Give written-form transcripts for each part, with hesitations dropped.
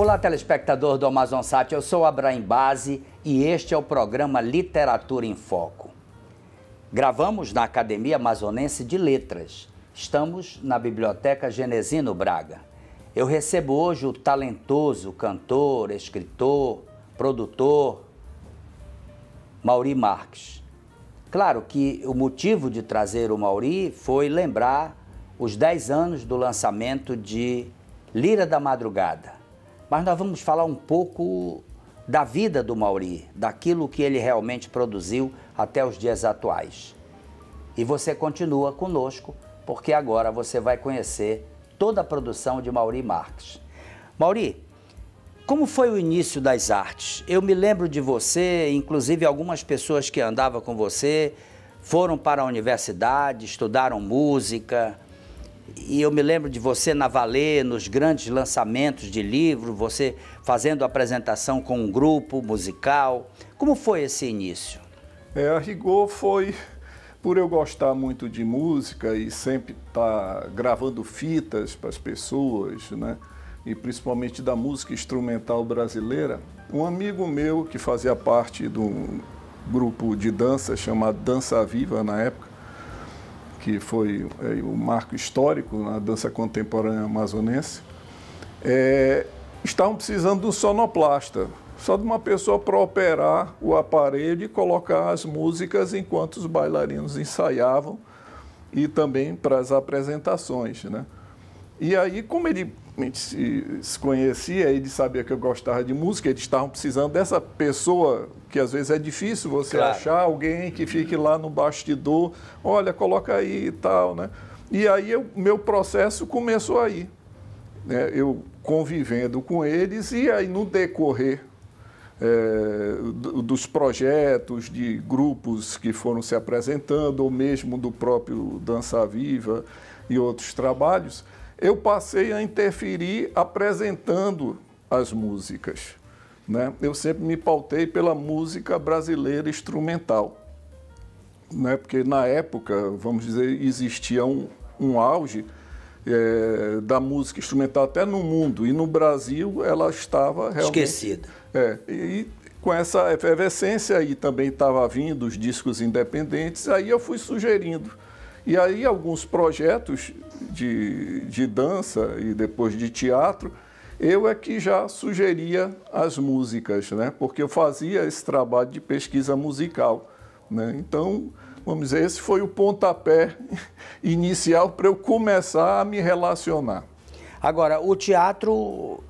Olá, telespectador do Amazonsat, eu sou Abraim Base e este é o programa Literatura em Foco. Gravamos na Academia Amazonense de Letras. Estamos na Biblioteca Genesino Braga. Eu recebo hoje o talentoso cantor, escritor, produtor, Maury Marques. Claro que o motivo de trazer o Maury foi lembrar os 10 anos do lançamento de Lira da Madrugada. Mas nós vamos falar um pouco da vida do Maury, daquilo que ele realmente produziu até os dias atuais. E você continua conosco, porque agora você vai conhecer toda a produção de Maury Marques. Maury, como foi o início das artes? Eu me lembro de você, inclusive algumas pessoas que andavam com você foram para a universidade, estudaram música. E eu me lembro de você na Valê, nos grandes lançamentos de livro, você fazendo apresentação com um grupo musical. Como foi esse início? A rigor foi por eu gostar muito de música e sempre estar gravando fitas para as pessoas, né? E principalmente da música instrumental brasileira. Um amigo meu que fazia parte de um grupo de dança chamado Dança Viva na época, que foi o marco histórico na dança contemporânea amazonense, estavam precisando de um sonoplasta, só de uma pessoa para operar o aparelho e colocar as músicas enquanto os bailarinos ensaiavam e também para as apresentações, né? E aí, como ele se conhecia, ele sabia que eu gostava de música, eles estavam precisando dessa pessoa, que às vezes é difícil você achar alguém que fique lá no bastidor, olha, coloca aí e tal, né? E aí o meu processo começou aí, né? Eu convivendo com eles e aí no decorrer dos projetos, de grupos que foram se apresentando, ou mesmo do próprio Dança Viva e outros trabalhos, eu passei a interferir apresentando as músicas, né? Eu sempre me pautei pela música brasileira instrumental, né? Porque na época, vamos dizer, existia um auge da música instrumental até no mundo, e no Brasil ela estava realmente esquecida. E com essa efervescência aí também estava vindo os discos independentes, aí eu fui sugerindo. E aí alguns projetos de dança e depois de teatro, eu é que já sugeria as músicas, né? Porque eu fazia esse trabalho de pesquisa musical, né? Então, vamos dizer, esse foi o pontapé inicial para eu começar a me relacionar. Agora, o teatro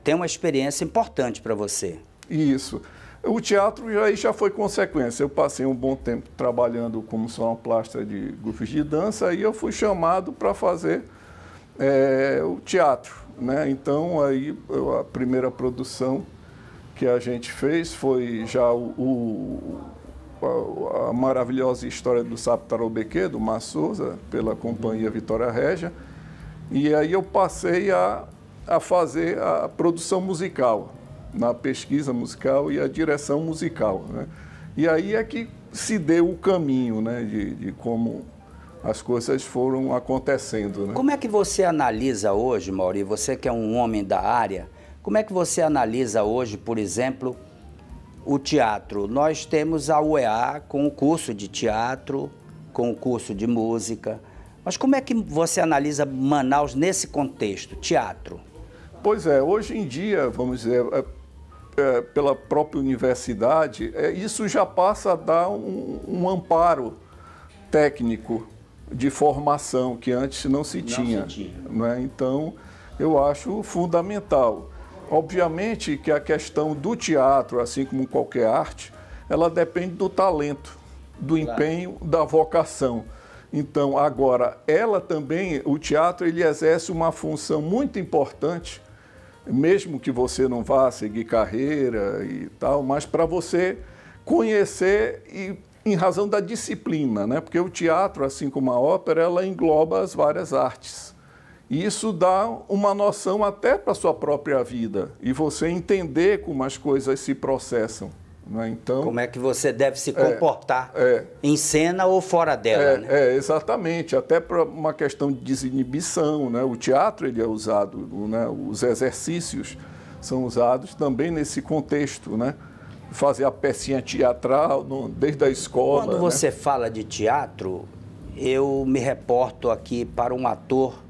tem uma experiência importante para você. Isso. O teatro já foi consequência. Eu passei um bom tempo trabalhando como sonoplasta de grupos de dança e eu fui chamado para fazer o teatro, né? Então, aí a primeira produção que a gente fez foi já a maravilhosa história do Sapo Taroubequê, do Mar Souza, pela companhia Vitória Régia. E aí eu passei a fazer a produção musical, na pesquisa musical e a direção musical, né? E aí é que se deu o caminho, né, de como as coisas foram acontecendo, né? Como é que você analisa hoje, Maury, você que é um homem da área, como é que você analisa hoje, por exemplo, o teatro? Nós temos a UEA com o curso de teatro, com o curso de música, mas como é que você analisa Manaus nesse contexto, teatro? Pois é, hoje em dia, vamos dizer, pela própria universidade, isso já passa a dar um amparo técnico de formação que antes não se tinha. Né? Então, eu acho fundamental. Obviamente que a questão do teatro, assim como qualquer arte, ela depende do talento, do empenho, da vocação. Então, agora, ela também, o teatro, ele exerce uma função muito importante, mesmo que você não vá seguir carreira e tal, mas para você conhecer e em razão da disciplina, né? Porque o teatro, assim como a ópera, ela engloba as várias artes. E isso dá uma noção até para a sua própria vida e você entender como as coisas se processam. Né? Então, como é que você deve se comportar em cena ou fora dela, né? Exatamente, até para uma questão de desinibição, né? O teatro ele é usado, né? Os exercícios são usados também nesse contexto, né? Fazer a pecinha teatral desde a escola. Quando você fala de teatro, eu me reporto aqui para um ator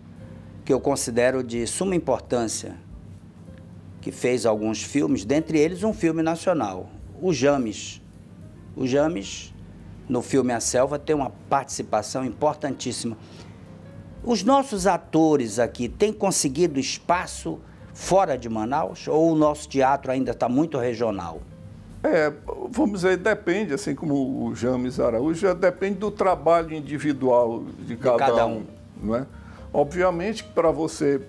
que eu considero de suma importância, que fez alguns filmes, dentre eles um filme nacional, o James. O James, no filme A Selva, tem uma participação importantíssima. Os nossos atores aqui têm conseguido espaço fora de Manaus ou o nosso teatro ainda está muito regional? Vamos dizer, depende, assim como o James Araújo, depende do trabalho individual de cada um. Não é? Obviamente que para você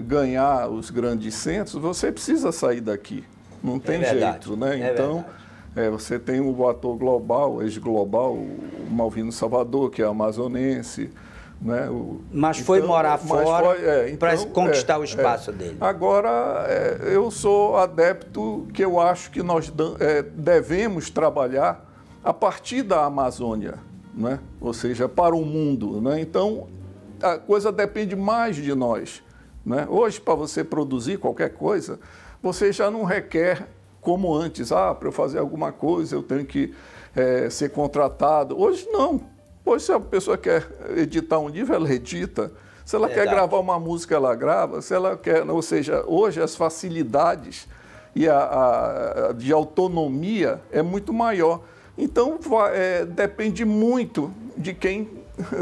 ganhar os grandes centros, você precisa sair daqui. Não tem jeito, né? Então, você tem o ator global, ex-global, o Malvino Salvador, que é amazonense. Né? Mas foi morar fora para conquistar o espaço dele. Agora, eu sou adepto que eu acho que nós devemos trabalhar a partir da Amazônia, né? Ou seja, para o mundo. Né? Então, a coisa depende mais de nós. Né? Hoje, para você produzir qualquer coisa, você já não requer como antes. Para eu fazer alguma coisa, eu tenho que ser contratado. Hoje, não. Hoje, se a pessoa quer editar um livro, ela edita. Se ela quer gravar uma música, ela grava. Se ela quer, ou seja, hoje as facilidades e de autonomia é muito maior. Então, depende muito de quem...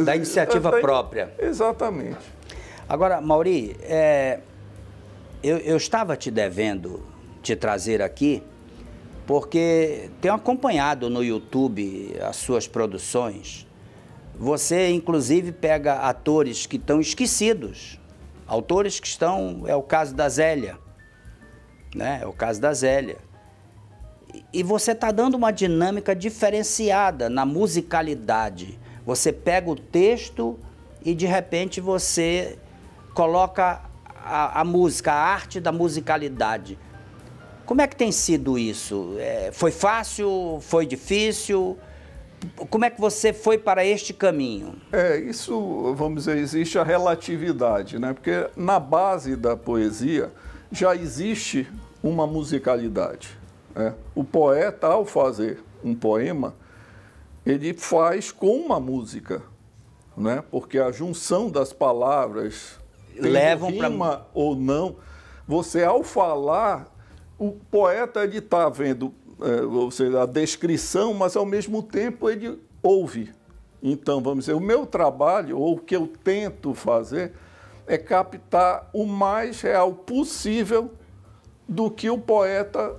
Da iniciativa própria. Exatamente. Agora, Mauri, eu estava te devendo te trazer aqui, porque tenho acompanhado no YouTube as suas produções. Você, inclusive, pega atores que estão esquecidos, autores que estão... É o caso da Zélia, né? É o caso da Zélia. E você está dando uma dinâmica diferenciada na musicalidade. Você pega o texto e, de repente, você coloca a música, a arte da musicalidade. Como é que tem sido isso? Foi fácil? Foi difícil? Como é que você foi para este caminho? Isso, vamos dizer, existe a relatividade, né? Porque na base da poesia já existe uma musicalidade. Né? O poeta, ao fazer um poema, ele faz com uma música, né? Porque a junção das palavras, levam rima ou não, você, ao falar, o poeta está vendo... ou seja, a descrição, mas ao mesmo tempo ele ouve. Então, vamos dizer, o meu trabalho, ou o que eu tento fazer, é captar o mais real possível do que o poeta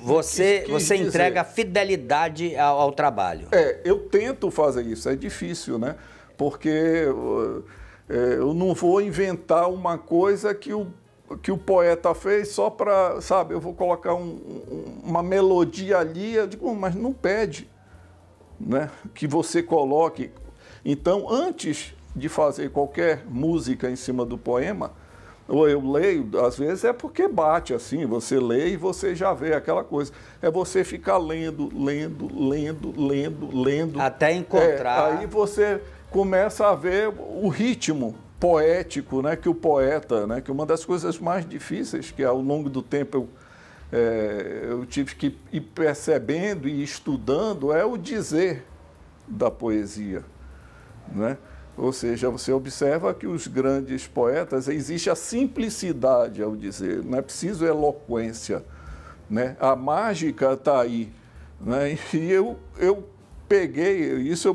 Você entrega fidelidade ao trabalho. Eu tento fazer isso, é difícil, né? Porque eu não vou inventar uma coisa que o poeta fez só para, sabe, eu vou colocar uma melodia ali, eu digo, mas não pede, né, que você coloque. Então, antes de fazer qualquer música em cima do poema, ou eu leio, às vezes é porque bate assim, você lê e você já vê aquela coisa. É você ficar lendo. Até encontrar. Aí você começa a ver o ritmo poético, né, que o poeta, né, que uma das coisas mais difíceis que ao longo do tempo eu tive que ir percebendo e estudando é o dizer da poesia, né? Ou seja, você observa que os grandes poetas, existe a simplicidade ao dizer, não é preciso eloquência, né? A mágica está aí, né? E eu peguei isso,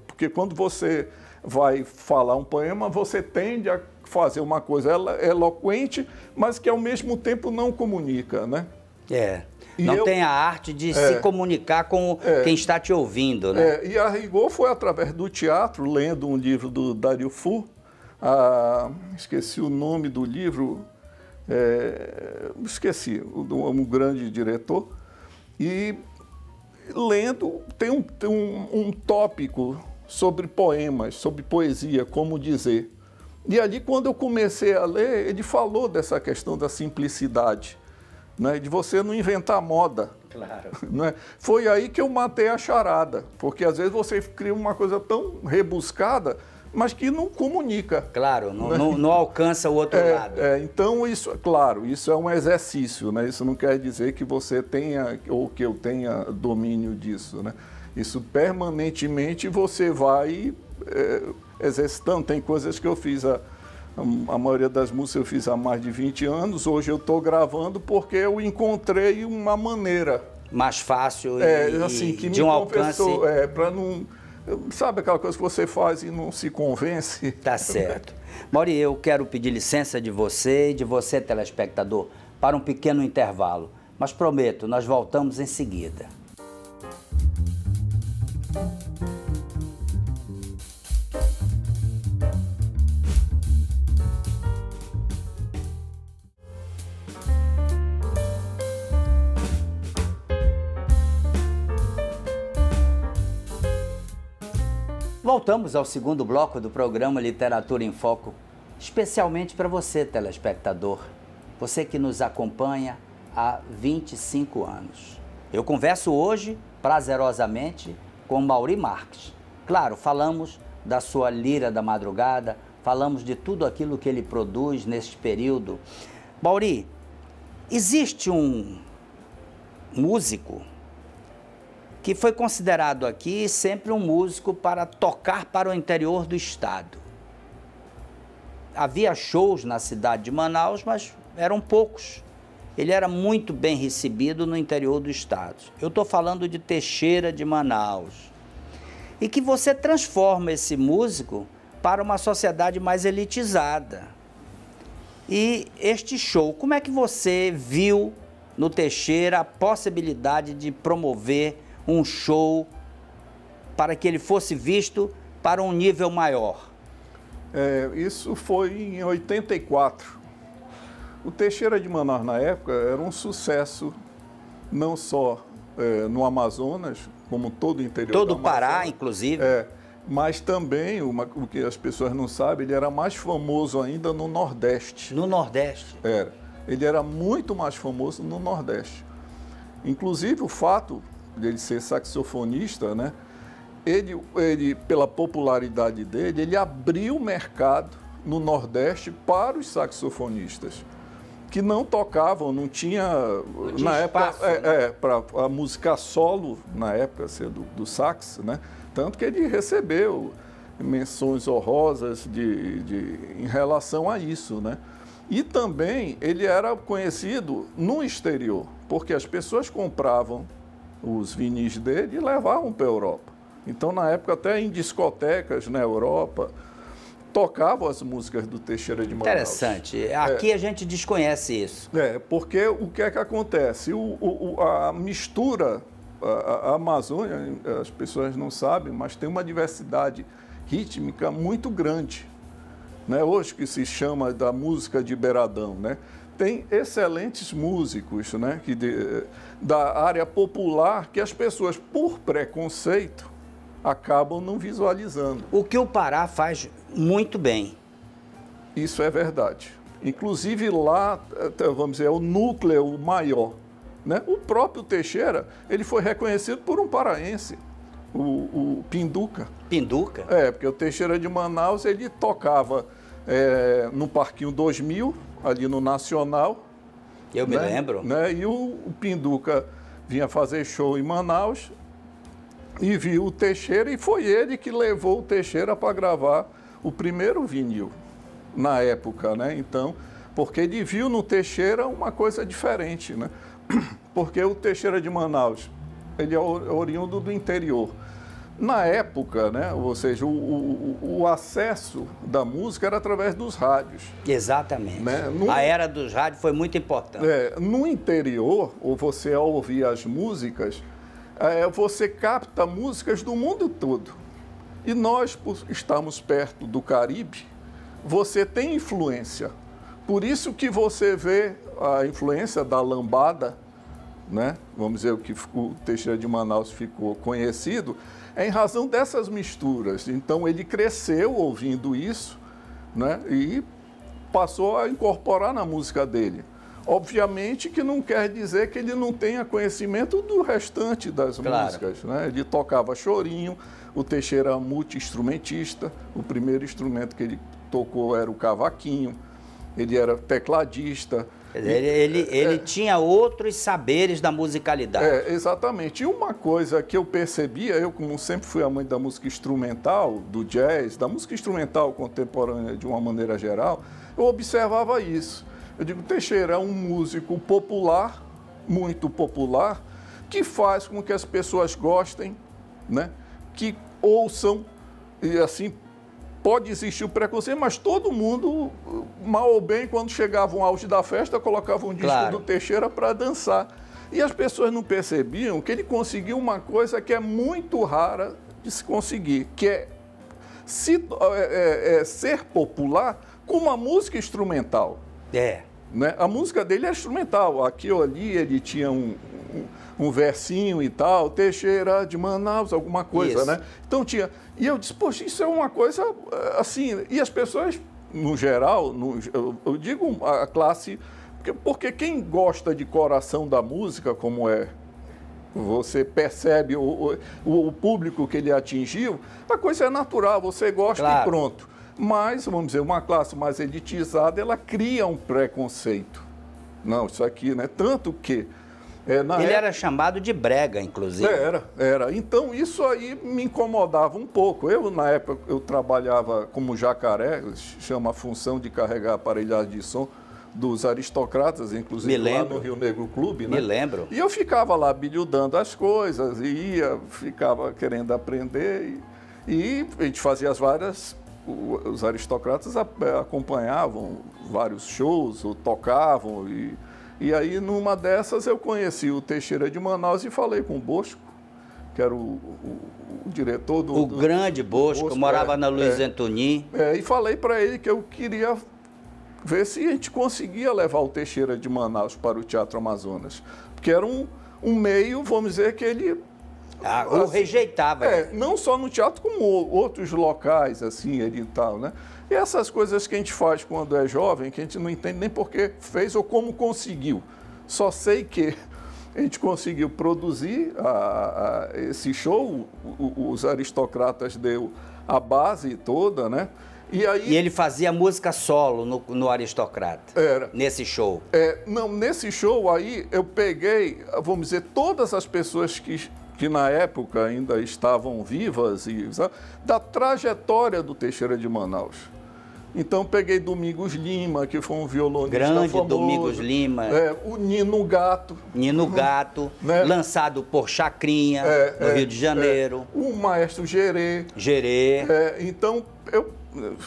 porque quando você vai falar um poema, você tende a fazer uma coisa eloquente, mas que ao mesmo tempo não comunica, né? Não tem a arte de se comunicar com quem está te ouvindo, né? E a rigor foi através do teatro, lendo um livro do Dario Fu, esqueci o nome do livro, esqueci, um grande diretor, e lendo, tem um tópico sobre poemas, sobre poesia, como dizer. E ali, quando eu comecei a ler, ele falou dessa questão da simplicidade, né, de você não inventar moda. Claro. Né? Foi aí que eu matei a charada, porque às vezes você cria uma coisa tão rebuscada, mas que não comunica. Claro, não alcança o outro lado. Então, isso, claro, isso é um exercício, né? Isso não quer dizer que você tenha, ou que eu tenha domínio disso, né? Isso permanentemente você vai exercitando. Tem coisas que eu fiz, a maioria das músicas eu fiz há mais de 20 anos, hoje eu estou gravando porque eu encontrei uma maneira mais fácil assim, que de um alcance. Para não... Sabe aquela coisa que você faz e não se convence? Tá certo. Mauri, eu quero pedir licença de você e de você, telespectador, para um pequeno intervalo. Mas prometo, nós voltamos em seguida. Voltamos ao segundo bloco do programa Literatura em Foco, especialmente para você, telespectador, você que nos acompanha há 25 anos. Eu converso hoje, prazerosamente, com Mauri Marques. Claro, falamos da sua Lira da Madrugada, falamos de tudo aquilo que ele produz neste período. Mauri, existe um músico que foi considerado aqui sempre um músico para tocar para o interior do estado. Havia shows na cidade de Manaus, mas eram poucos. Ele era muito bem recebido no interior do estado. Eu estou falando de Teixeira de Manaus. E que você transforma esse músico para uma sociedade mais elitizada. E este show, como é que você viu no Teixeira a possibilidade de promover um show para que ele fosse visto para um nível maior? Isso foi em 84. O Teixeira de Manaus, na época, era um sucesso, não só no Amazonas, como todo o interior do Amazonas. Todo o Pará, inclusive. Mas também, o que as pessoas não sabem, ele era mais famoso ainda no Nordeste. No Nordeste? Era. Ele era muito mais famoso no Nordeste. Inclusive, o fato dele ser saxofonista, né? Ele, pela popularidade dele, ele abriu o mercado no Nordeste para os saxofonistas, que não tocavam, não tinha na época, para a música solo, na época, do sax, né? Tanto que ele recebeu menções honrosas em relação a isso, né? E também ele era conhecido no exterior, porque as pessoas compravam os vinis dele e levavam para a Europa. Então, na época, até em discotecas na Europa, tocavam as músicas do Teixeira de Manaus. Interessante. Aqui a gente desconhece isso. Porque o que é que acontece? A mistura, a Amazônia, as pessoas não sabem, mas tem uma diversidade rítmica muito grande, né? Hoje que se chama da música de beiradão, né? Tem excelentes músicos, né, da área popular que as pessoas, por preconceito, acabam não visualizando. O que o Pará faz muito bem. Isso é verdade. Inclusive lá, vamos dizer, é o núcleo maior, né? O próprio Teixeira, ele foi reconhecido por um paraense, o Pinduca. Pinduca? Porque o Teixeira de Manaus, ele tocava no Parquinho 2000, ali no Nacional. Eu me lembro. Né? E o Pinduca vinha fazer show em Manaus e viu o Teixeira, e foi ele que levou o Teixeira para gravar o primeiro vinil na época, né? Então, porque ele viu no Teixeira uma coisa diferente, né? Porque o Teixeira de Manaus, ele é oriundo do interior. Na época, né, ou seja, o acesso da música era através dos rádios. Exatamente. Né? A era dos rádios foi muito importante. No interior, ou você ao ouvir as músicas, você capta músicas do mundo todo. E nós, por estarmos perto do Caribe, você tem influência. Por isso que você vê a influência da lambada, né? Vamos dizer, o que o Teixeira de Manaus ficou conhecido, em razão dessas misturas. Então, ele cresceu ouvindo isso, né? E passou a incorporar na música dele. Obviamente que não quer dizer que ele não tenha conhecimento do restante das músicas, né? Ele tocava chorinho, o Teixeira era multi-instrumentista, o primeiro instrumento que ele tocou era o cavaquinho, ele era tecladista. Ele tinha outros saberes da musicalidade. Exatamente. E uma coisa que eu percebia, eu como sempre fui amante da música instrumental, do jazz, da música instrumental contemporânea de uma maneira geral, eu observava isso. Eu digo, Teixeira é um músico popular, muito popular, que faz com que as pessoas gostem, né? Que ouçam, e assim, pode existir o preconceito, mas todo mundo, mal ou bem, quando chegava um auge da festa, colocava um disco do Teixeira para dançar. E as pessoas não percebiam que ele conseguiu uma coisa que é muito rara de se conseguir, que é ser popular com uma música instrumental. Né? A música dele é instrumental. Aqui ou ali ele tinha um versinho e tal, Teixeira de Manaus, alguma coisa, né? Então tinha... E eu disse, poxa, isso é uma coisa assim... E as pessoas, no geral, eu digo a classe... Porque quem gosta de coração da música, como é... Você percebe o público que ele atingiu, a coisa é natural, você gosta e pronto. Mas, vamos dizer, uma classe mais elitizada, ela cria um preconceito. Não, isso aqui, né? Tanto que... ele era chamado de brega, inclusive. Era. Então, isso aí me incomodava um pouco. Eu, na época, eu trabalhava como jacaré, chama a função de carregar aparelhagem de som dos aristocratas, inclusive lá no Rio Negro Clube, né? Me lembro. E eu ficava lá bilhudando as coisas, ficava querendo aprender, e a gente fazia as várias... Os aristocratas acompanhavam vários shows, ou tocavam, e aí numa dessas eu conheci o Teixeira de Manaus e falei com o Bosco, que era o diretor do... O grande Bosco, morava na Luiz Antoni. E falei para ele que eu queria ver se a gente conseguia levar o Teixeira de Manaus para o Teatro Amazonas, porque era um meio, vamos dizer, que ele... o rejeitava. Não só no teatro, como outros locais, assim, e tal, né? E essas coisas que a gente faz quando é jovem, que a gente não entende nem por que fez ou como conseguiu. Só sei que a gente conseguiu produzir esse show, os aristocratas deu a base toda, né? E ele fazia música solo no Aristocrata, nesse show. Não, nesse show aí eu peguei, vamos dizer, todas as pessoas que na época ainda estavam vivas, da trajetória do Teixeira de Manaus. Então, peguei Domingos Lima, que foi um violonista grande famoso. Domingos Lima. O Nino Gato. Nino Gato, né? Lançado por Chacrinha, no Rio de Janeiro. O maestro Gerê. Então,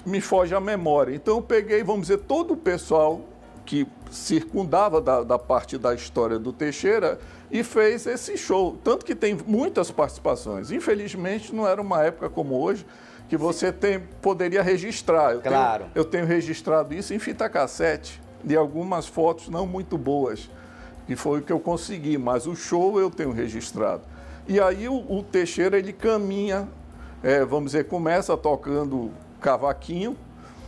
me foge a memória. Então, eu peguei, vamos dizer, todo o pessoal que circundava da parte da história do Teixeira e fez esse show. Tanto que tem muitas participações. Infelizmente, não era uma época como hoje, que você poderia registrar. Eu tenho registrado isso em fita cassete, de algumas fotos não muito boas, que foi o que eu consegui, mas o show eu tenho registrado. E aí o Teixeira, ele caminha, vamos dizer, começa tocando cavaquinho,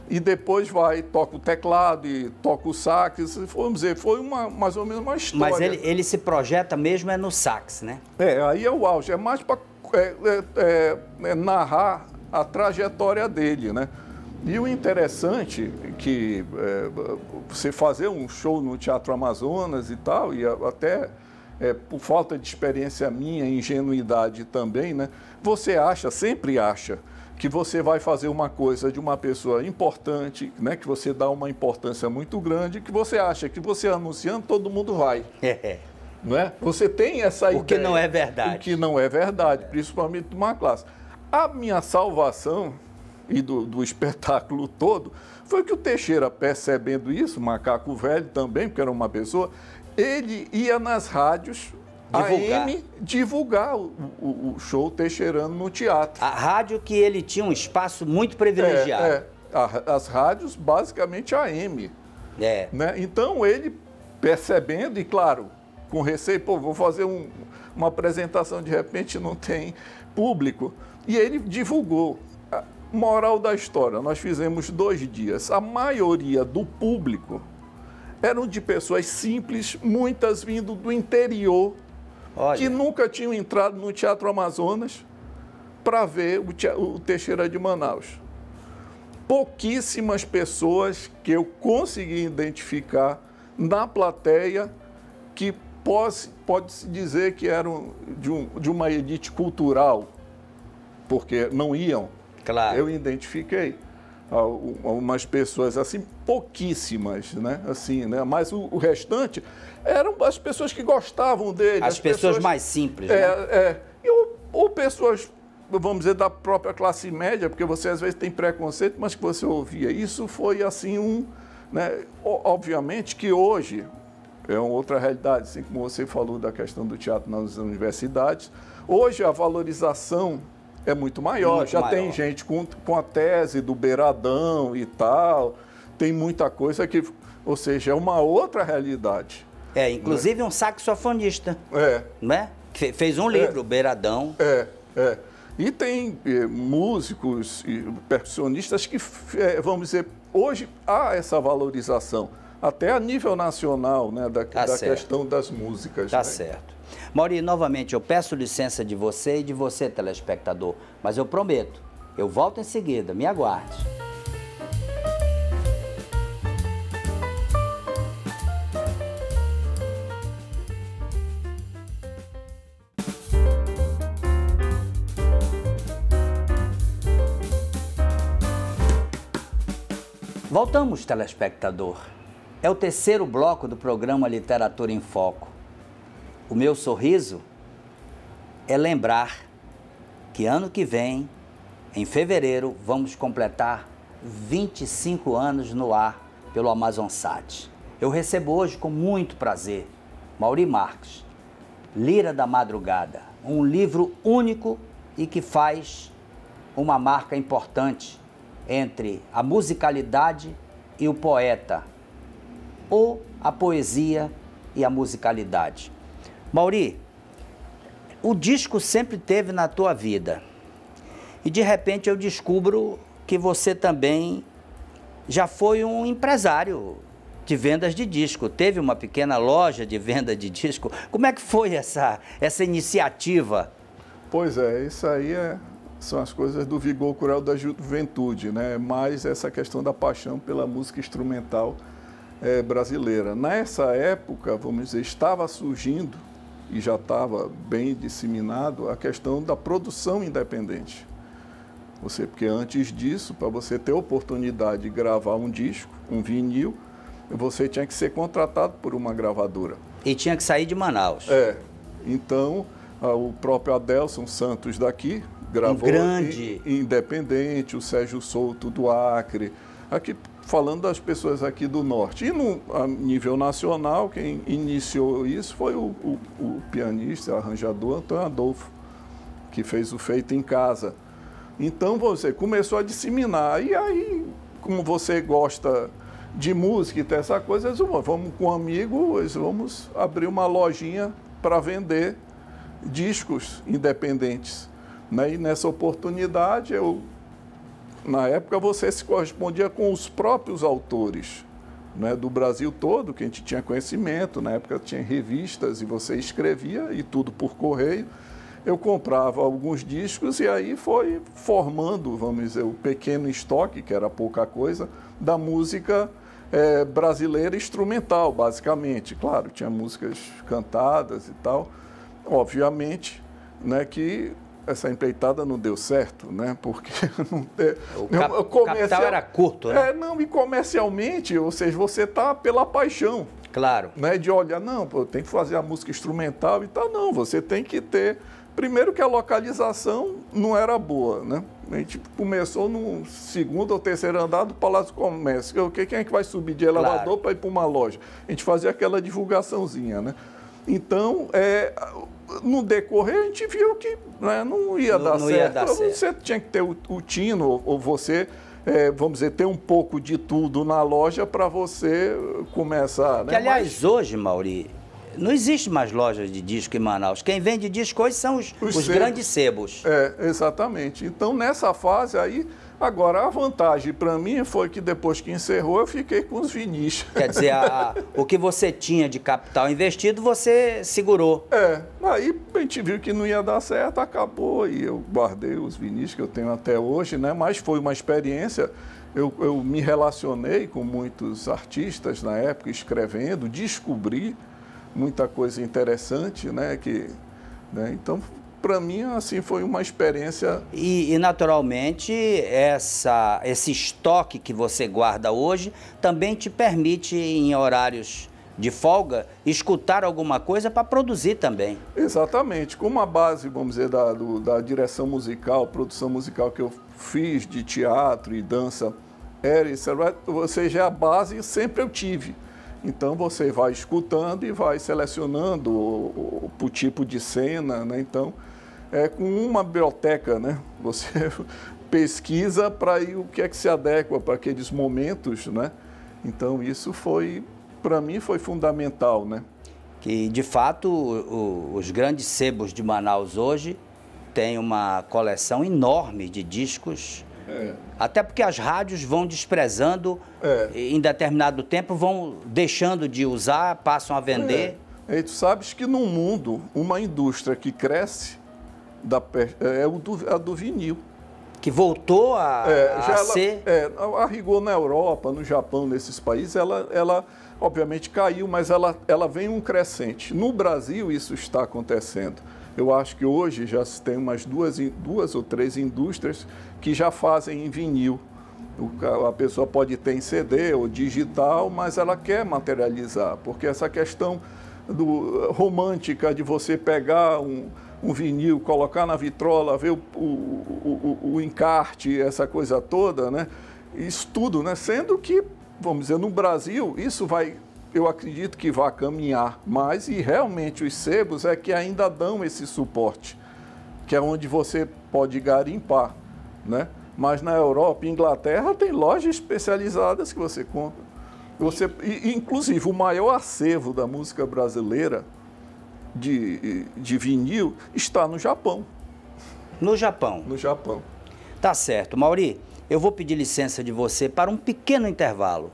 e depois toca o teclado e toca o sax. Vamos dizer, foi mais ou menos uma história. Mas ele se projeta mesmo no sax, né? Aí é o auge, é mais para narrar a trajetória dele, né? E o interessante é que você fazer um show no Teatro Amazonas e tal, e até por falta de experiência minha, ingenuidade também, né? Você sempre acha que você vai fazer uma coisa de uma pessoa importante, né? Que você dá uma importância muito grande, que você acha que você anunciando, todo mundo vai. Não é? Você tem essa ideia. O que não é verdade. O que não é verdade, principalmente de uma classe. A minha salvação, e do espetáculo todo, foi que o Teixeira, percebendo isso, macaco velho também, porque era uma pessoa, ele ia nas rádios AM divulgar o show Teixeirano no teatro. A rádio que ele tinha um espaço muito privilegiado. As rádios, basicamente AM. Né? Então, ele percebendo, e claro, com receio, vou fazer uma apresentação, de repente não tem público. E ele divulgou. Moral da história, nós fizemos 2 dias. A maioria do público eram de pessoas simples, muitas vindo do interior, Olha. que nunca tinham entrado no Teatro Amazonas para ver o Teixeira de Manaus. Pouquíssimas pessoas que eu consegui identificar na plateia que pode-se dizer que eram de uma elite cultural, porque não iam. Claro. Eu identifiquei algumas pessoas assim, pouquíssimas, né? Assim, né? Mas o restante eram as pessoas que gostavam dele. As pessoas mais simples, né? Ou pessoas, vamos dizer, da própria classe média, porque você às vezes tem preconceito, mas que você ouvia. Isso foi assim né? Obviamente que hoje é uma outra realidade, assim como você falou da questão do teatro nas universidades. Hoje a valorização é muito maior. Muito já maior. tem gente com a tese do beiradão e tal. Tem muita coisa que, ou seja, é uma outra realidade. Inclusive um saxofonista, né? Fez um livro, Beiradão. E tem músicos e percussionistas que, vamos dizer, hoje há essa valorização, até a nível nacional, né, da questão das músicas. Tá né? certo. Mauri, novamente, eu peço licença de você e de você, telespectador, mas eu prometo, eu volto em seguida, me aguarde. Voltamos, telespectador. É o terceiro bloco do programa Literatura em Foco. O meu sorriso é lembrar que ano que vem, em fevereiro, vamos completar 25 anos no ar pelo Amazonsat. Eu recebo hoje com muito prazer Mauri Marques, Lira da Madrugada, um livro único e que faz uma marca importante entre a musicalidade e o poeta, ou a poesia e a musicalidade. Mauri, o disco sempre teve na tua vida e de repente eu descubro que você também já foi um empresário de vendas de disco, teve uma pequena loja de venda de disco. Como é que foi essa iniciativa? Pois é, isso aí são as coisas do vigor cruel da juventude, né? Mais essa questão da paixão pela música instrumental brasileira. Nessa época, vamos dizer, estava surgindo, e já estava bem disseminado, a questão da produção independente. Porque antes disso, para você ter a oportunidade de gravar um disco, um vinil, você tinha que ser contratado por uma gravadora. E tinha que sair de Manaus. Então, o próprio Adelson Santos daqui gravou independente, o Sérgio Souto do Acre, aqui falando das pessoas aqui do Norte. E a nível nacional, quem iniciou isso foi o pianista, arranjador Antônio Adolfo, que fez o Feito em Casa. Então você começou a disseminar. E aí, como você gosta de música e dessa coisa, vamos com um amigo, vamos abrir uma lojinha para vender discos independentes. E nessa oportunidade, na época, você se correspondia com os próprios autores, né, do Brasil todo, que a gente tinha conhecimento. Na época tinha revistas e você escrevia, e tudo por correio. Eu comprava alguns discos e aí foi formando, vamos dizer, o pequeno estoque, que era pouca coisa, da música brasileira instrumental, basicamente. Claro, tinha músicas cantadas e tal. Obviamente, né, que essa empreitada não deu certo, né? Porque o capital era curto, né? E comercialmente, ou seja, você está pela paixão. Claro. Né, de olhar, não, eu tenho que fazer a música instrumental e tal. Não, você tem que ter... Primeiro que a localização não era boa, né? A gente começou no segundo ou terceiro andar do Palácio do Comércio. Quem é que vai subir de elevador para ir para uma loja? A gente fazia aquela divulgaçãozinha, né? Então, no decorrer, a gente viu que, né, não ia dar certo. Você tinha que ter o tino, ou você, vamos dizer, ter um pouco de tudo na loja para você começar. Que, aliás, hoje, Mauri, não existe mais lojas de disco em Manaus. Quem vende disco hoje são os grandes sebos. Exatamente. Então, nessa fase aí, agora a vantagem para mim foi que depois que encerrou, eu fiquei com os vinis. Quer dizer, o que você tinha de capital investido, você segurou. Aí a gente viu que não ia dar certo, acabou e eu guardei os vinis que eu tenho até hoje, né? Mas foi uma experiência. Eu me relacionei com muitos artistas na época, escrevendo, descobri muita coisa interessante, né? Então, para mim, assim, foi uma experiência... E naturalmente, esse estoque que você guarda hoje também te permite, em horários de folga, escutar alguma coisa para produzir também. Exatamente. Com uma base, vamos dizer, da direção musical, produção musical que eu fiz de teatro e dança, ou seja, a base sempre eu tive. Então, você vai escutando e vai selecionando o tipo de cena, né? Então, com uma biblioteca, né? Você pesquisa para o que é que se adequa para aqueles momentos, né? Então, isso foi, para mim, foi fundamental, né? Que, de fato, os grandes sebos de Manaus hoje têm uma coleção enorme de discos. Até porque as rádios vão desprezando, em determinado tempo vão deixando de usar, passam a vender. E tu sabes que no mundo, uma indústria que cresce a do vinil. Que voltou a ser... A rigor na Europa, no Japão, nesses países, ela obviamente caiu, mas ela vem um crescente. No Brasil isso está acontecendo. Eu acho que hoje já se tem umas duas ou três indústrias que já fazem em vinil. A pessoa pode ter em CD ou digital, mas ela quer materializar, porque essa questão romântica de você pegar um vinil, colocar na vitrola, ver o encarte, essa coisa toda, né? Isso tudo, né? Sendo que, vamos dizer, no Brasil, isso vai... Eu acredito que vai caminhar mais e realmente os sebos é que ainda dão esse suporte, que é onde você pode garimpar, né? Mas na Europa e Inglaterra tem lojas especializadas que você compra. Inclusive, o maior acervo da música brasileira de vinil está no Japão. No Japão? No Japão. Tá certo. Mauri, eu vou pedir licença de você para um pequeno intervalo.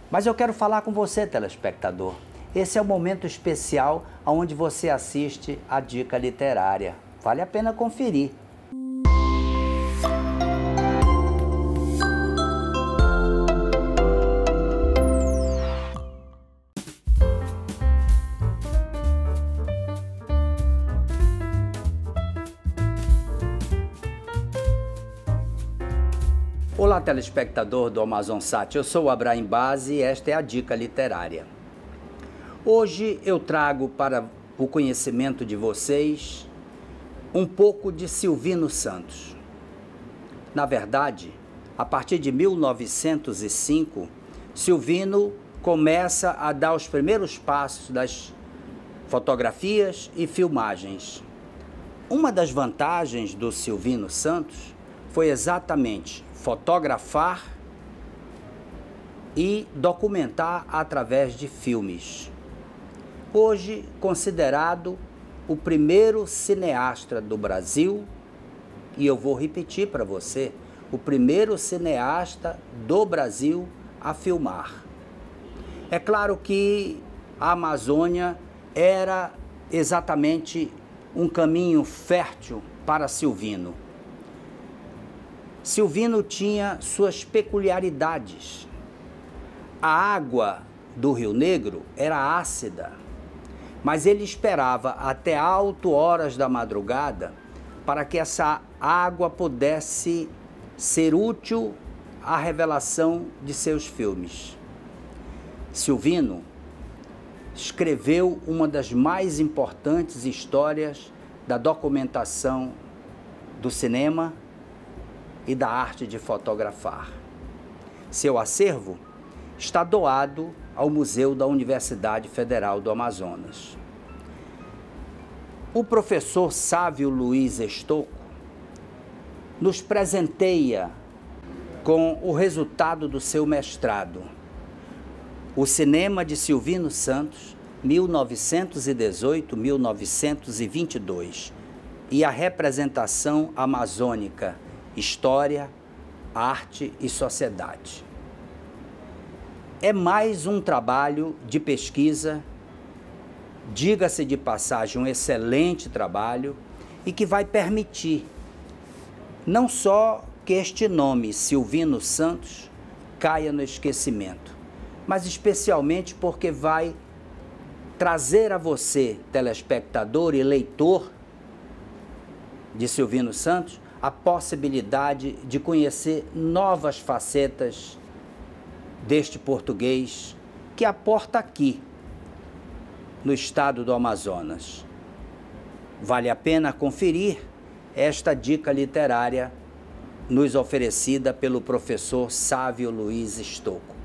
Mas eu quero falar com você, telespectador. Esse é o momento especial onde você assiste a Dica Literária. Vale a pena conferir. Olá, telespectador do AmazonSat, eu sou o Abraim Base e esta é a Dica Literária. Hoje eu trago para o conhecimento de vocês um pouco de Silvino Santos. Na verdade, a partir de 1905, Silvino começa a dar os primeiros passos das fotografias e filmagens. Uma das vantagens do Silvino Santos foi exatamente fotografar e documentar através de filmes. Hoje considerado o primeiro cineasta do Brasil, e eu vou repetir para você, o primeiro cineasta do Brasil a filmar. É claro que a Amazônia era exatamente um caminho fértil para Silvino. Silvino tinha suas peculiaridades. A água do Rio Negro era ácida, mas ele esperava até altas horas da madrugada para que essa água pudesse ser útil à revelação de seus filmes. Silvino escreveu uma das mais importantes histórias da documentação do cinema e da arte de fotografar. Seu acervo está doado ao Museu da Universidade Federal do Amazonas. O professor Sávio Luiz Estocco nos presenteia com o resultado do seu mestrado, O Cinema de Silvino Santos 1918-1922, e a representação amazônica, História, Arte e Sociedade. É mais um trabalho de pesquisa, diga-se de passagem, um excelente trabalho, e que vai permitir não só que este nome, Silvino Santos, caia no esquecimento, mas especialmente porque vai trazer a você, telespectador e leitor de Silvino Santos, a possibilidade de conhecer novas facetas deste português que aporta aqui, no estado do Amazonas. Vale a pena conferir esta dica literária nos oferecida pelo professor Sávio Luiz Estocco.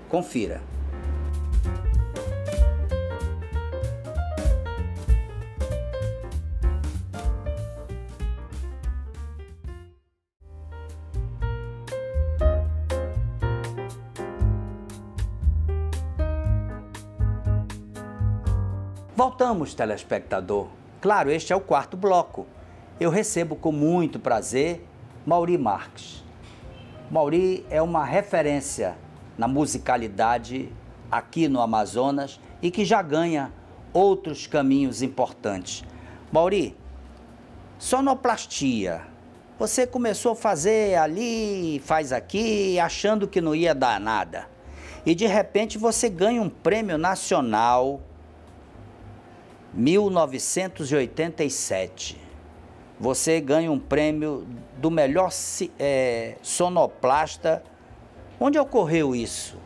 Confira. Voltamos, telespectador. Claro, este é o quarto bloco. Eu recebo com muito prazer Mauri Marques. Mauri é uma referência na musicalidade aqui no Amazonas e que já ganha outros caminhos importantes. Mauri, sonoplastia. Você começou a fazer ali, faz aqui, achando que não ia dar nada. E de repente você ganha um prêmio nacional 1987. Você ganha um prêmio do melhor sonoplasta. Onde ocorreu isso?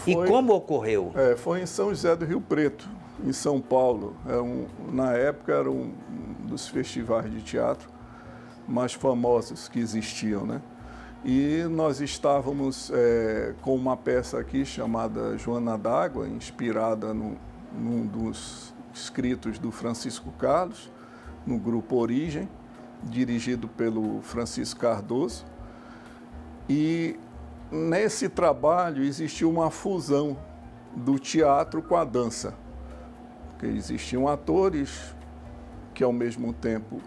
E como ocorreu? Foi em São José do Rio Preto, em São Paulo. Na época era um dos festivais de teatro mais famosos que existiam, né? E nós estávamos com uma peça aqui chamada Joana d'Água, inspirada num dos escritos do Francisco Carlos, no grupo Origem, dirigido pelo Francisco Cardoso. E nesse trabalho existiu uma fusão do teatro com a dança, porque existiam atores que ao mesmo tempo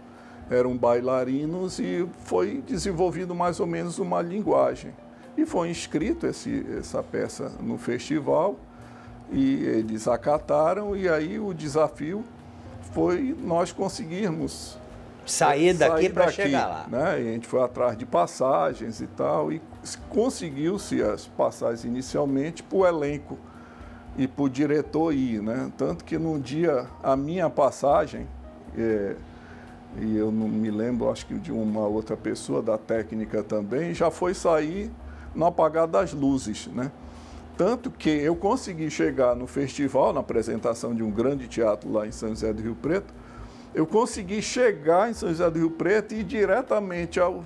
eram bailarinos e foi desenvolvido mais ou menos uma linguagem. E foi inscrito essa peça no festival, e eles acataram, e aí o desafio foi nós conseguirmos sair daqui para chegar lá. Né? E a gente foi atrás de passagens e tal, e conseguiu-se as passagens inicialmente para o elenco e para o diretor ir, né? Tanto que num dia a minha passagem, e eu não me lembro, acho que de uma outra pessoa da técnica também, já foi sair no apagar das luzes, né? Tanto que eu consegui chegar no festival, na apresentação de um grande teatro lá em São José do Rio Preto, eu consegui chegar em São José do Rio Preto e ir diretamente ao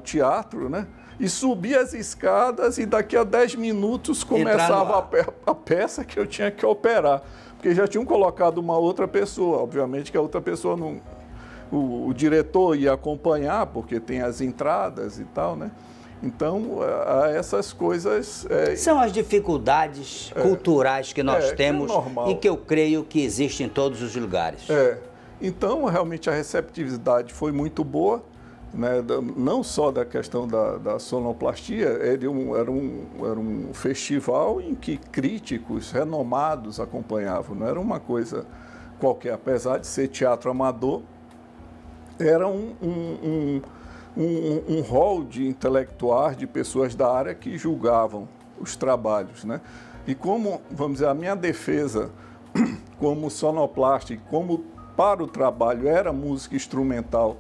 teatro, né? E subir as escadas e daqui a 10 minutos começava a peça que eu tinha que operar. Porque já tinham colocado uma outra pessoa, obviamente que a outra pessoa não... O diretor ia acompanhar, porque tem as entradas e tal, né? Então, essas coisas... São as dificuldades culturais que nós temos e que eu creio que existem em todos os lugares. Então, realmente, a receptividade foi muito boa, né? Não só da questão da sonoplastia, era um festival em que críticos renomados acompanhavam, não era uma coisa qualquer, apesar de ser teatro amador, era um hall de intelectuais, de pessoas da área que julgavam os trabalhos, né? E como, vamos dizer, a minha defesa como sonoplasta e como para o trabalho era música instrumental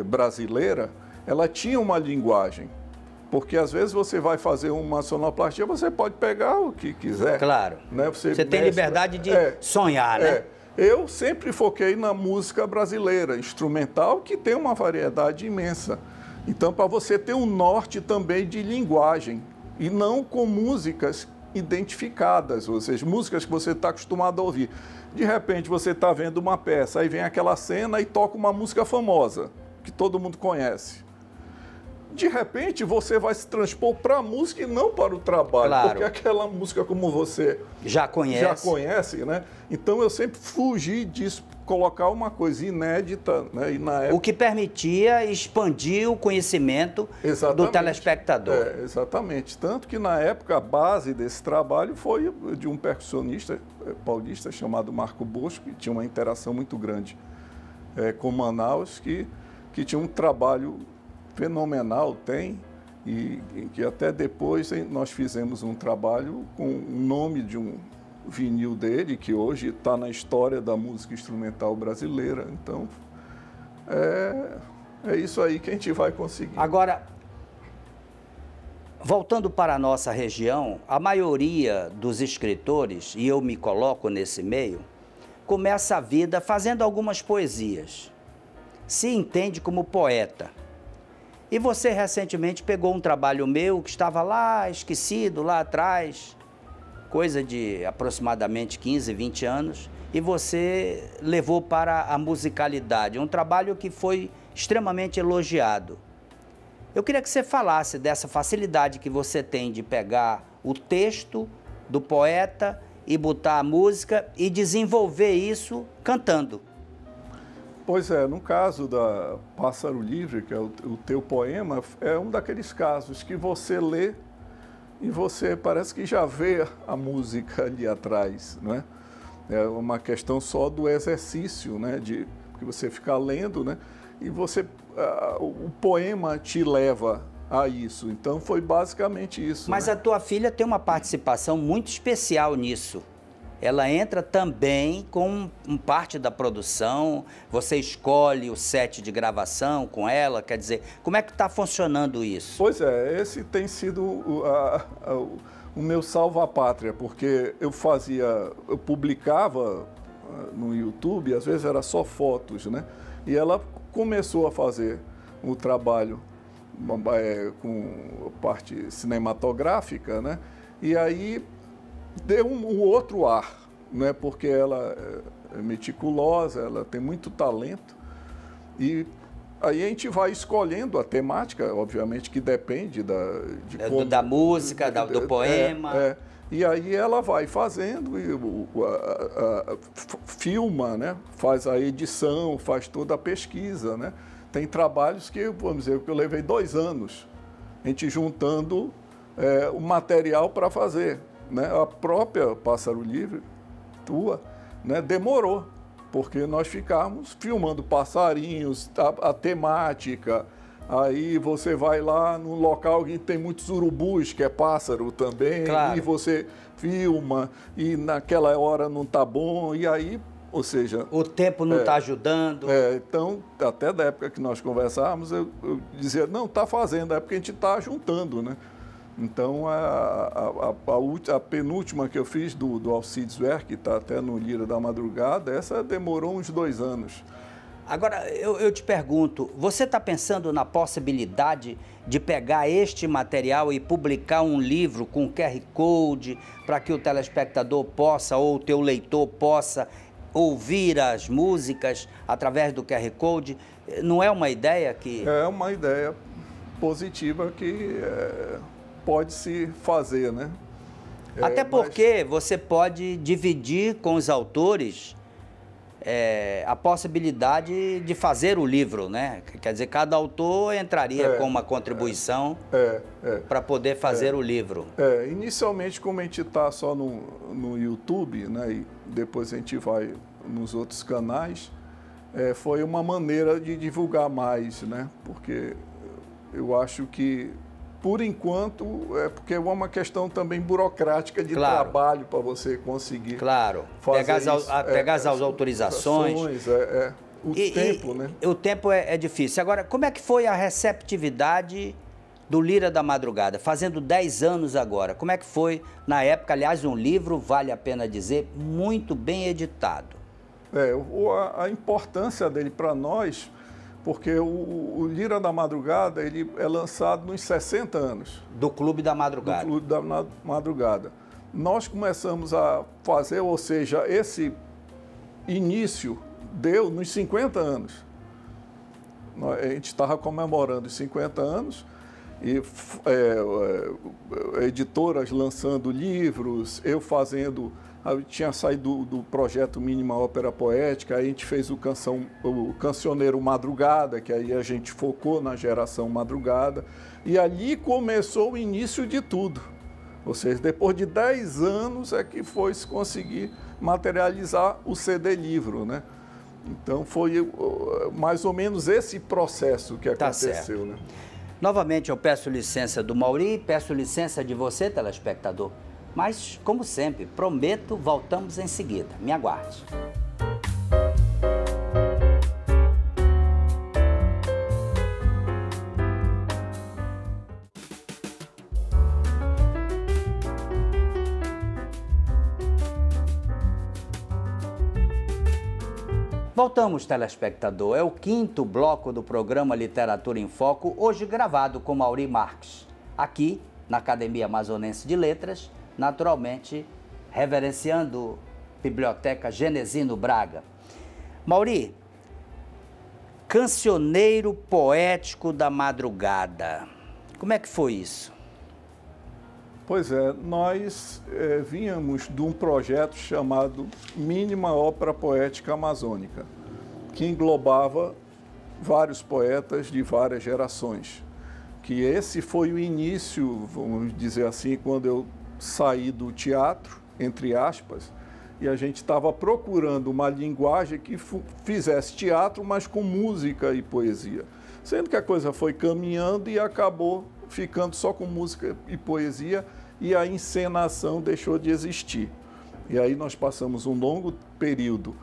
brasileira, ela tinha uma linguagem. Porque às vezes você vai fazer uma sonoplastia, você pode pegar o que quiser. Claro. Né? Você tem liberdade de sonhar, né? Eu sempre foquei na música brasileira, instrumental, que tem uma variedade imensa. Então, para você ter um norte também de linguagem, e não com músicas identificadas, ou seja, músicas que você está acostumado a ouvir. De repente, você está vendo uma peça, aí vem aquela cena e toca uma música famosa, que todo mundo conhece. de repente você vai se transpor para a música e não para o trabalho. Claro. Porque aquela música como você já conhece, né? Então eu sempre fugi disso, colocar uma coisa inédita, né? E na época... O que permitia expandir o conhecimento do telespectador. Exatamente. Tanto que na época a base desse trabalho foi de um percussionista paulista chamado Marco Bosco, que tinha uma interação muito grande com Manaus, que tinha um trabalho fenomenal, e que até depois nós fizemos um trabalho com o nome de um vinil dele, que hoje está na história da música instrumental brasileira. Então, é isso aí que a gente vai conseguir. Agora, voltando para a nossa região, a maioria dos escritores, e eu me coloco nesse meio, começa a vida fazendo algumas poesias. Se entende como poeta. E você recentemente pegou um trabalho meu que estava lá, esquecido, lá atrás, coisa de aproximadamente 15, 20 anos, e você levou para a musicalidade, um trabalho que foi extremamente elogiado. Eu queria que você falasse dessa facilidade que você tem de pegar o texto do poeta e botar a música e desenvolver isso cantando. Pois é, no caso da Pássaro Livre, que é o teu poema, é um daqueles casos que você lê e você parece que já vê a música ali atrás, não é? É uma questão só do exercício, né? De que você fica lendo, né? E o poema te leva a isso. Então foi basicamente isso. Mas né? A tua filha tem uma participação muito especial nisso. Ela entra também com parte da produção, você escolhe o set de gravação com ela, quer dizer, como é que está funcionando isso? Pois é, esse tem sido o meu salva-pátria, porque eu publicava no YouTube, às vezes era só fotos, né? E ela começou a fazer o trabalho com parte cinematográfica, né? E aí deu um outro ar, né? Porque ela é meticulosa, ela tem muito talento, e aí a gente vai escolhendo a temática, obviamente que depende da música, do poema. E aí ela vai fazendo, e filma, né? Faz a edição, faz toda a pesquisa, né? Tem trabalhos que, vamos dizer, que eu levei 2 anos, a gente juntando o material para fazer. Né? A própria Pássaro Livre, né? Demorou, porque nós ficávamos filmando passarinhos, a temática, aí você vai lá num local que tem muitos urubus, que é pássaro também, claro. E você filma, e naquela hora não está bom, e aí, ou seja... O tempo não está ajudando. Então, até da época que nós conversávamos, eu dizia, não, está fazendo, é porque a gente está juntando, né? Então, a penúltima que eu fiz do Alcides Werk, que está até no Lira da Madrugada, essa demorou uns 2 anos. Agora, eu te pergunto, você está pensando na possibilidade de pegar este material e publicar um livro com QR Code para que o telespectador possa, ou o teu leitor possa, ouvir as músicas através do QR Code? Não é uma ideia que... É uma ideia positiva que... pode se fazer, né? Até porque você pode dividir com os autores a possibilidade de fazer o livro, né? Quer dizer, cada autor entraria com uma contribuição para poder fazer o livro. Inicialmente, como a gente está só no YouTube, né? E depois a gente vai nos outros canais, foi uma maneira de divulgar mais, né? Porque eu acho que por enquanto, porque é uma questão também burocrática de trabalho para você conseguir fazer pegar as autorizações. O tempo, né? O tempo é difícil. Agora, como é que foi a receptividade do Lira da Madrugada? Fazendo 10 anos agora. Como é que foi na época? Aliás, um livro, vale a pena dizer, muito bem editado. A importância dele para nós... Porque o Lira da Madrugada, ele é lançado nos 60 anos. Do Clube da Madrugada. Do Clube da Madrugada. Nós começamos a fazer, ou seja, esse início deu nos 50 anos. A gente estava comemorando os 50 anos e editoras lançando livros, eu tinha saído do projeto Mínima Ópera Poética, aí a gente fez o Cancioneiro Madrugada, que aí a gente focou na geração Madrugada, e ali começou o início de tudo. Ou seja, depois de 10 anos é que foi se conseguir materializar o CD livro, né? Então foi mais ou menos esse processo que aconteceu, né? Novamente eu peço licença do Mauri, peço licença de você, telespectador. Mas, como sempre, prometo, voltamos em seguida. Me aguarde. Voltamos, telespectador. É o 5º bloco do programa Literatura em Foco, hoje gravado com Mauri Marques, aqui na Academia Amazonense de Letras, naturalmente reverenciando Biblioteca Genesino Braga. Mauri, Cancioneiro Poético da Madrugada, como é que foi isso? Pois é, nós vínhamos de um projeto chamado Mínima Ópera Poética Amazônica, que englobava vários poetas de várias gerações. Que esse foi o início, vamos dizer assim, quando eu saí do teatro, entre aspas, e a gente estava procurando uma linguagem que fizesse teatro, mas com música e poesia. Sendo que a coisa foi caminhando e acabou ficando só com música e poesia, e a encenação deixou de existir. E aí nós passamos um longo período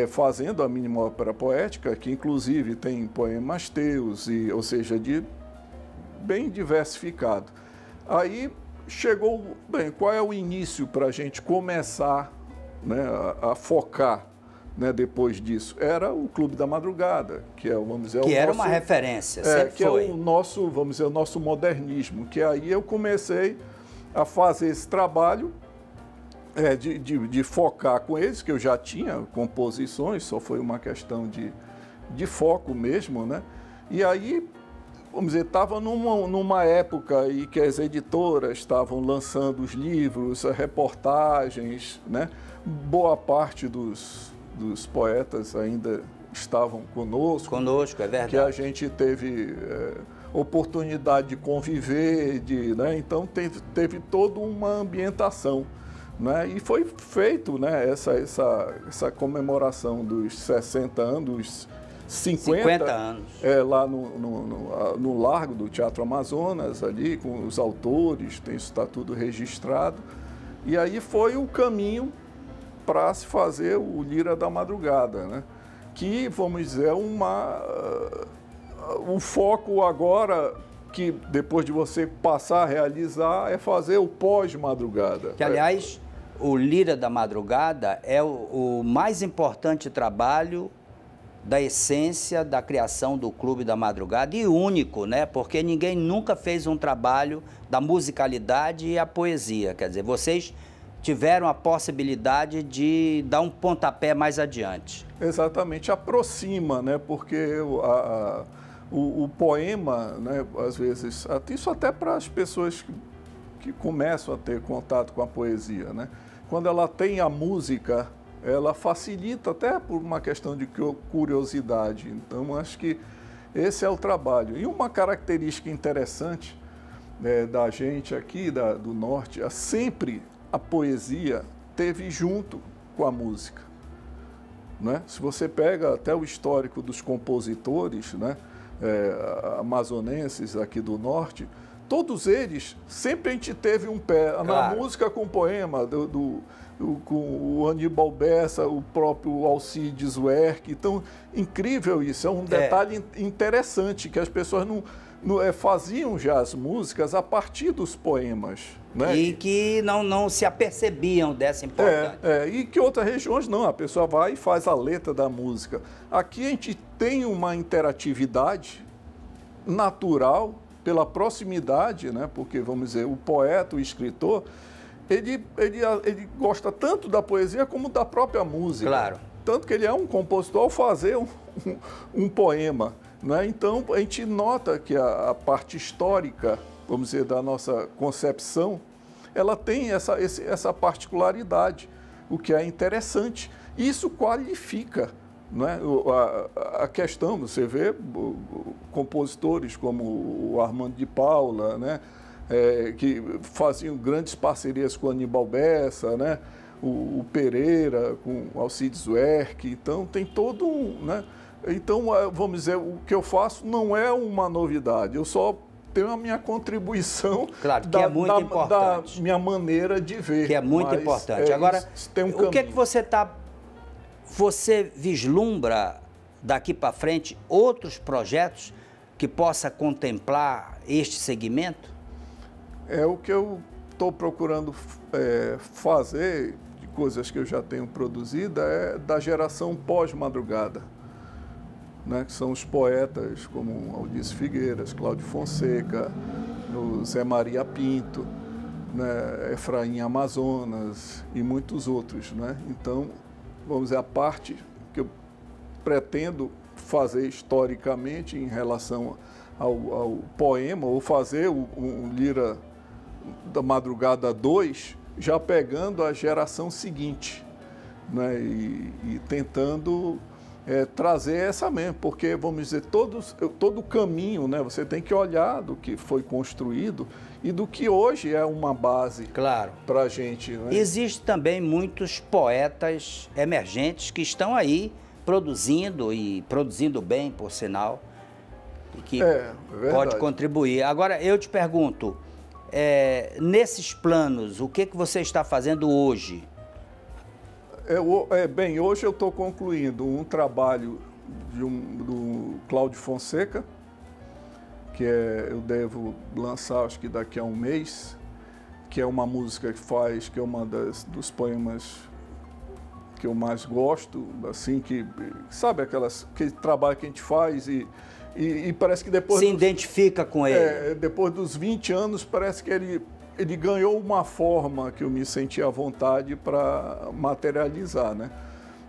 fazendo a Mínima Ópera Poética, que inclusive tem poemas teus, ou seja, bem diversificado. Aí chegou, bem, qual é o início para a gente começar, né, a focar, né, depois disso? Era o Clube da Madrugada, que é, vamos dizer, que era uma referência, sempre que foi. É o nosso, vamos dizer, o nosso modernismo, que aí eu comecei a fazer esse trabalho de focar com eles, que eu já tinha composições, só foi uma questão de foco mesmo, né? E aí, vamos dizer, estava numa época em que as editoras estavam lançando os livros, as reportagens, né? Boa parte dos poetas ainda estavam conosco. Conosco, é verdade. Que a gente teve oportunidade de conviver, né? Então teve toda uma ambientação, né? E foi feito, né, essa comemoração dos 60 anos, dos 50 anos. Lá no Largo do Teatro Amazonas, ali com os autores, isso está tudo registrado. E aí foi o caminho para se fazer o Lira da Madrugada, né? Que, vamos dizer, o foco agora, que depois de você passar a realizar, é fazer o pós-madrugada. Que, aliás, o Lira da Madrugada é o mais importante trabalho da essência da criação do Clube da Madrugada, e único, né? Porque ninguém nunca fez um trabalho da musicalidade e a poesia. Quer dizer, vocês tiveram a possibilidade de dar um pontapé mais adiante. Exatamente, aproxima, né? Porque o poema, né, às vezes, isso até para as pessoas que começam a ter contato com a poesia, né? Quando ela tem a música, ela facilita até por uma questão de curiosidade. Então, acho que esse é o trabalho. E uma característica interessante, né, da gente aqui, do Norte, sempre a poesia teve junto com a música, né? Se você pega até o histórico dos compositores, né, amazonenses aqui do Norte, todos eles, sempre a gente teve um pé na música com o poema, com o Aníbal Bessa, o próprio Alcides Werck. Então, incrível isso, é um detalhe interessante, que as pessoas faziam já as músicas a partir dos poemas, né? E que não se apercebiam dessa importância. E que outras regiões não, a pessoa vai e faz a letra da música. Aqui a gente tem uma interatividade natural, pela proximidade, né? Porque, vamos dizer, o poeta, o escritor, ele gosta tanto da poesia como da própria música. Claro. Tanto que ele é um compositor ao fazer um poema. né? Então, a gente nota que a parte histórica, vamos dizer, da nossa concepção, ela tem essa particularidade, o que é interessante. Isso qualifica, né, a questão. Você vê compositores como o Armando de Paula, né, que faziam grandes parcerias com Aníbal Bessa, né, o Pereira com o Alcides Werck. Então, tem todo um... Né, então, vamos dizer, o que eu faço não é uma novidade, eu só tenho a minha contribuição, claro, que é muito importante, da minha maneira de ver. Que é muito importante. Agora, tem um o que é que você vislumbra daqui para frente outros projetos que possa contemplar este segmento? É o que eu estou procurando fazer, de coisas que eu já tenho produzido, é da geração pós-madrugada, né, que são os poetas como Aldice Figueiras, Cláudio Fonseca, o Zé Maria Pinto, né, Efraim Amazonas e muitos outros, né? Então, vamos dizer, a parte que eu pretendo fazer historicamente em relação ao poema, ou fazer um Lira da Madrugada 2, já pegando a geração seguinte, né, e tentando trazer essa mesmo, porque, vamos dizer, todo o caminho, né, você tem que olhar do que foi construído e do que hoje é uma base, claro, para a gente. Né? Existem também muitos poetas emergentes que estão aí produzindo, e produzindo bem, por sinal, e que pode contribuir. Agora, eu te pergunto, nesses planos, o que você está fazendo hoje? Bem, hoje eu estou concluindo um trabalho do Cláudio Fonseca, que eu devo lançar, acho que daqui a um mês, que é uma música que é uma dos poemas que eu mais gosto, assim, que, sabe, aquele trabalho que a gente faz e parece que depois... Se identifica com ele. Depois dos 20 anos, parece que ele ganhou uma forma que eu me senti à vontade para materializar, né?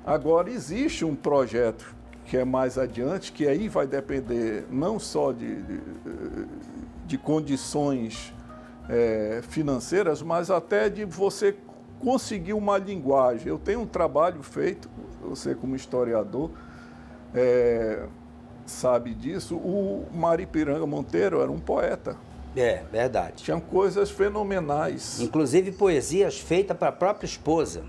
Agora, existe um projeto que é mais adiante, que aí vai depender não só de condições financeiras, mas até de você conseguir uma linguagem. Eu tenho um trabalho feito, você como historiador sabe disso, o Maripiranga Monteiro era um poeta. É, verdade. Tinham coisas fenomenais. Inclusive poesias feitas para a própria esposa.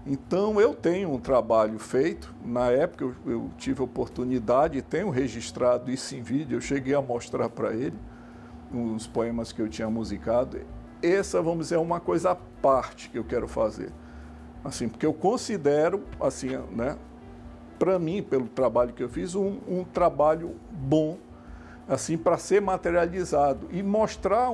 Então, eu tenho um trabalho feito. Na época, eu tive a oportunidade, tenho registrado isso em vídeo, eu cheguei a mostrar para ele os poemas que eu tinha musicado. Essa, vamos dizer, é uma coisa à parte que eu quero fazer. Assim, porque eu considero, assim, né, para mim, pelo trabalho que eu fiz, um trabalho bom, assim, para ser materializado e mostrar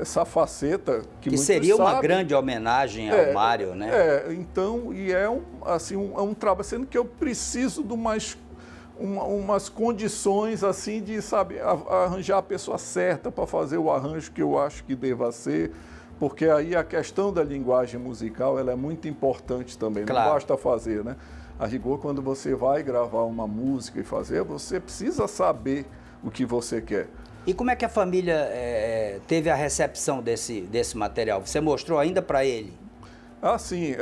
essa faceta que seria uma sabem. Grande homenagem ao Mário, né? Então, e é um trabalho, sendo que eu preciso de umas condições, assim, de, sabe, arranjar a pessoa certa para fazer o arranjo que eu acho que deva ser, porque aí a questão da linguagem musical, ela é muito importante também, claro. Não basta fazer, né? A rigor, quando você vai gravar uma música e fazer, você precisa saber o que você quer. E como é que a família teve a recepção desse material? Você mostrou ainda para ele? Ah, sim.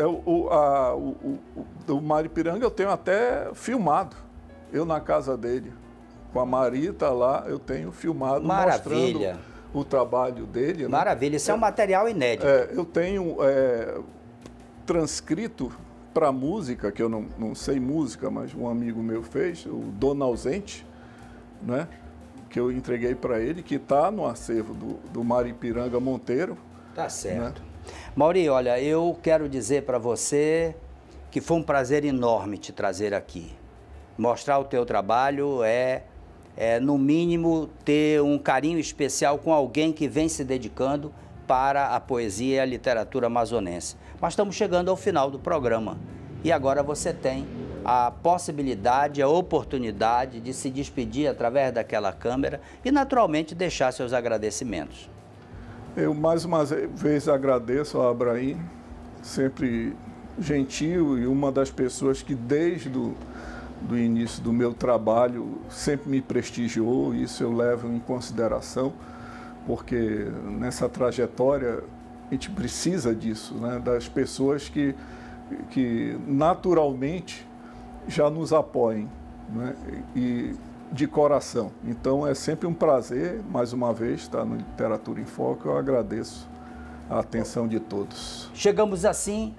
O Maripiranga eu tenho até filmado. Eu na casa dele, com a Marita lá, eu tenho filmado. Maravilha. Mostrando o trabalho dele. Maravilha. Né? Isso é um material inédito. Eu tenho transcrito para música, que eu não sei música, mas um amigo meu fez, o Dona Ausente, né? Que eu entreguei para ele, que está no acervo do Maripiranga Monteiro. Tá certo. Né? Mauri, olha, eu quero dizer para você que foi um prazer enorme te trazer aqui. Mostrar o teu trabalho no mínimo, ter um carinho especial com alguém que vem se dedicando para a poesia e a literatura amazonense. Mas estamos chegando ao final do programa e agora você tem a possibilidade, a oportunidade de se despedir através daquela câmera e, naturalmente, deixar seus agradecimentos. Eu, mais uma vez, agradeço ao Abraim, sempre gentil e uma das pessoas que, desde do início do meu trabalho, sempre me prestigiou, isso eu levo em consideração, porque nessa trajetória a gente precisa disso, né? Das pessoas que naturalmente já nos apoiem, né? E de coração. Então é sempre um prazer, mais uma vez, estar no Literatura em Foco. Eu agradeço a atenção de todos. Chegamos assim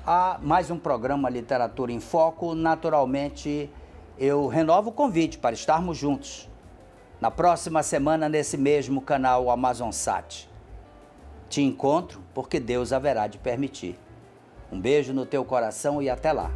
a mais um programa Literatura em Foco. Naturalmente, eu renovo o convite para estarmos juntos na próxima semana nesse mesmo canal Amazonsat. Te encontro porque Deus haverá de permitir. Um beijo no teu coração e até lá.